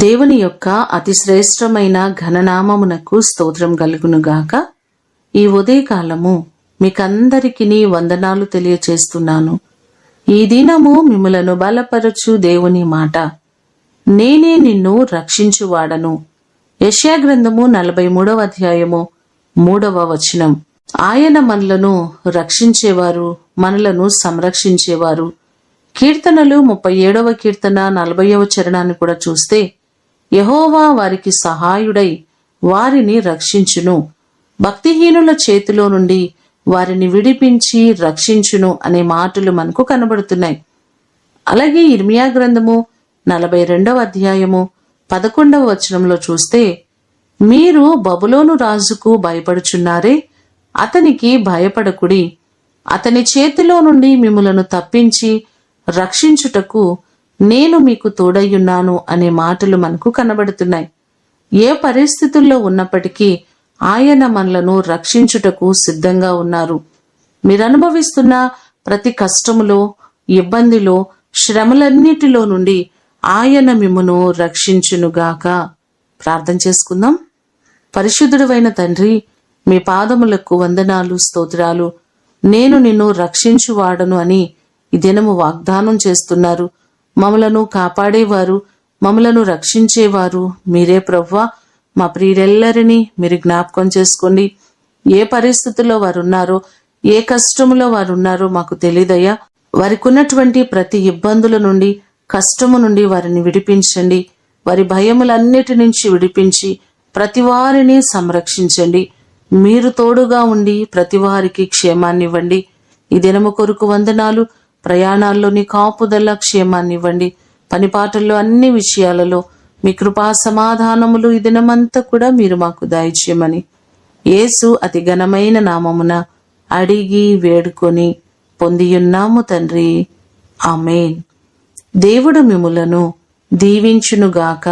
దేవుని యొక్క అతి శ్రేష్టమైన ఘననామమునకు స్తోత్రం కలుగునుగాక. ఈ ఉదయకాలము మీకందరికీ వందనాలు తెలియచేస్తున్నాను. ఈ దినము మిమ్ములను బలపరచు దేవుని మాట, నేనే నిన్ను రక్షించువాడను. యెషయా గ్రంథము 43వ అధ్యాయము 3వ వచనం. ఆయన మనలను రక్షించేవారు, మనలను సంరక్షించేవారు. కీర్తనలు 37వ కీర్తన 40వ చరణాన్ని కూడా చూస్తే, యెహోవా వారికి సహాయుడై వారిని రక్షించును, భక్తిహీనుల చేతిలో నుండి వారిని విడిపించి రక్షించును అనే మాటలు మనకు కనబడుతున్నాయి. అలాగే ఇర్మియా గ్రంథము 42వ అధ్యాయము 11వ వచనంలో చూస్తే, మీరు బబులోను రాజుకు భయపడుచున్నారే, అతనికి భయపడకుడి, అతని చేతిలో నుండి మిమ్ములను తప్పించి రక్షించుటకు నేను మీకు తోడయ్యున్నాను అనే మాటలు మనకు కనబడుతున్నాయి. ఏ పరిస్థితుల్లో ఉన్నప్పటికీ ఆయన మనలను రక్షించుటకు సిద్ధంగా ఉన్నారు. మీరు అనుభవిస్తున్న ప్రతి కష్టములో, ఇబ్బందిలో, శ్రమలన్నిటిలో నుండి ఆయన మిమ్మును రక్షించునుగాక. ప్రార్థన చేసుకుందాం. పరిశుద్ధుడైన తండ్రి, మీ పాదములకు వందనాలు, స్తోత్రాలు. నేను నిన్ను రక్షించువాడను అని ఈ దినము వాగ్దానం చేస్తున్నారు. మమ్మలను కాపాడేవారు, మమ్మలను రక్షించేవారు మీరే ప్రభువా. మా ప్రియులెల్లరినీ మీరు జ్ఞాపకం చేసుకోండి. ఏ పరిస్థితుల్లో వారు ఉన్నారో, ఏ కష్టములో వారు ఉన్నారో మాకు తెలియదయ్యా. వారికి ఉన్నటువంటి ప్రతి ఇబ్బందుల నుండి, కష్టము నుండి వారిని విడిపించండి. వారి భయములన్నిటి నుంచి విడిపించి ప్రతి వారిని సంరక్షించండి. మీరు తోడుగా ఉండి ప్రతి వారికి క్షేమాన్నివ్వండి. ఈ దినము కొరకు వందనాలు. ప్రయాణాల్లోని కాపుదల క్షేమాన్నివ్వండి. పనిపాటల్లో అన్ని విషయాలలో మీ కృపా సమాధానములు ఈ దినమంతా కూడా మీరు మాకు దయచేయమని యేసు అతి ఘనమైన నామమున అడిగి వేడుకొని పొందియున్నాము తండ్రి. ఆమేన్. దేవుడు మిమ్ములను దీవించునుగాక.